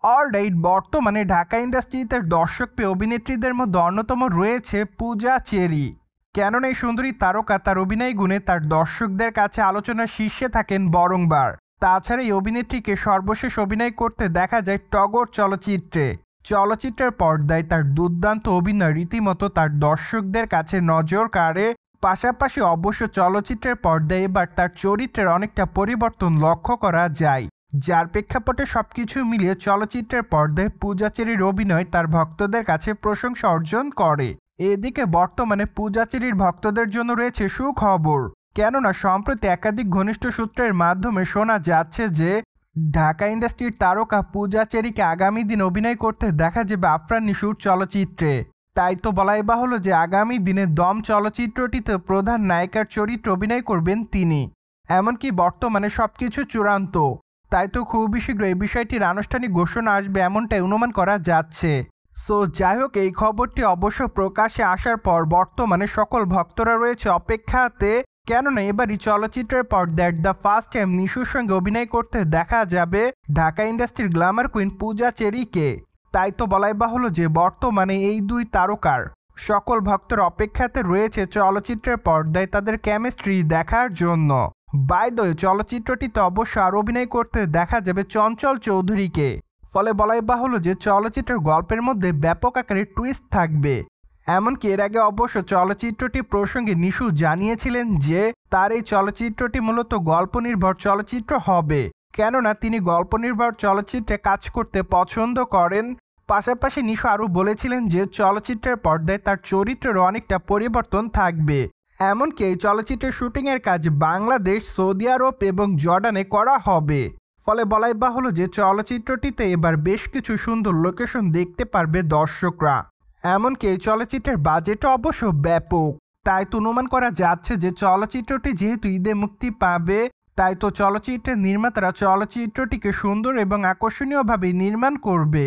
Alright, বর্তমানে ঢাকা ইন্ডাস্ট্রিতে দর্শক পেয়ে অভিনেত্রীদের মধ্যে অন্যতম রয়েছে পূজা চেরি। কেননা এই সুন্দরী তারকা তার অভিনয় গুণে তার দর্শকদের কাছে আলোচনার শীর্ষে থাকেন বরংবার। তাছাড়া এই অভিনেত্রীকে সর্বশেষ অভিনয় করতে দেখা যায় টগর চলচ্চিত্রে। চলচ্চিত্রের পর্দায় তার দুর্দান্ত অভিনয় রীতিমতো তার দর্শকদের কাছে নজর কাড়ে। পাশাপাশি অবশ্য চলচ্চিত্রের পর্দায় এবার তার চরিত্রের অনেকটা পরিবর্তন লক্ষ্য করা যায়, যার প্রেক্ষাপটে সবকিছু মিলিয়ে চলচ্চিত্রের পর্দায় পূজা চেরির অভিনয় তার ভক্তদের কাছে প্রশংসা অর্জন করে। এদিকে বর্তমানে পূজা চেরির ভক্তদের জন্য রয়েছে সুখবর, কেননা সম্প্রতি একাধিক ঘনিষ্ঠ সূত্রের মাধ্যমে শোনা যাচ্ছে যে ঢাকা ইন্ডাস্ট্রির তারকা পূজা চেরিকে আগামী দিন অভিনয় করতে দেখা যাবে আফরান নিশোর চলচ্চিত্রে। তাই তো বলাই বাহুল্য যে আগামী দিনে দম চলচ্চিত্রটিতে প্রধান নায়িকার চরিত্রে অভিনয় করবেন তিনি। এমনকি বর্তমানে সবকিছু চূড়ান্ত, তাই তো খুবই শীঘ্র এই বিষয়টির আনুষ্ঠানিক ঘোষণা আসবে এমনটাই অনুমান করা যাচ্ছে। সো যাই হোক, এই খবরটি অবশ্য প্রকাশ্যে আসার পর বর্তমানে সকল ভক্তরা রয়েছে অপেক্ষাতে, কেননা এবারই চলচ্চিত্রের পর দ্য ফার্স্ট টাইম নিশুর সঙ্গে অভিনয় করতে দেখা যাবে ঢাকা ইন্ডাস্ট্রির গ্ল্যামার কুইন পূজা চেরিকে। তাই তো বলাই বাহুল্য যে বর্তমানে এই দুই তারকার সকল ভক্তের অপেক্ষাতে রয়েছে চলচ্চিত্রের পর্দায় তাদের কেমিস্ট্রি দেখার জন্য। বাই দ্য ওয়ে, চলচ্চিত্রটিতে অবশ্য আর অভিনয় করতে দেখা যাবে চঞ্চল চৌধুরীকে। ফলে বলাই বাহুল্য যে চলচ্চিত্রের গল্পের মধ্যে ব্যাপক আকারে টুইস্ট থাকবে। এমনকি এর আগে অবশ্য চলচ্চিত্রটি প্রসঙ্গে নিশু জানিয়েছিলেন যে তার এই চলচ্চিত্রটি মূলত গল্প নির্ভর চলচ্চিত্র হবে, কেননা তিনি গল্প নির্ভর চলচ্চিত্রে কাজ করতে পছন্দ করেন। পাশাপাশি নিশু আরও বলেছিলেন যে চলচ্চিত্রের পর্দায় তার চরিত্রেরও অনেকটা পরিবর্তন থাকবে। এমনকি এই চলচ্চিত্রের শুটিংয়ের কাজ বাংলাদেশ, সৌদি আরব এবং জর্ডানে করা হবে। ফলে বলাই বাহুল্য যে চলচ্চিত্রটিতে এবার বেশ কিছু সুন্দর লোকেশন দেখতে পারবে দর্শকরা। এমনকি এই চলচ্চিত্রের বাজেটও অবশ্য ব্যাপক। তাই তো অনুমান করা যাচ্ছে যে চলচ্চিত্রটি যেহেতু ঈদে মুক্তি পাবে, তাই তো চলচ্চিত্রের নির্মাতারা চলচ্চিত্রটিকে সুন্দর এবং আকর্ষণীয়ভাবে নির্মাণ করবে।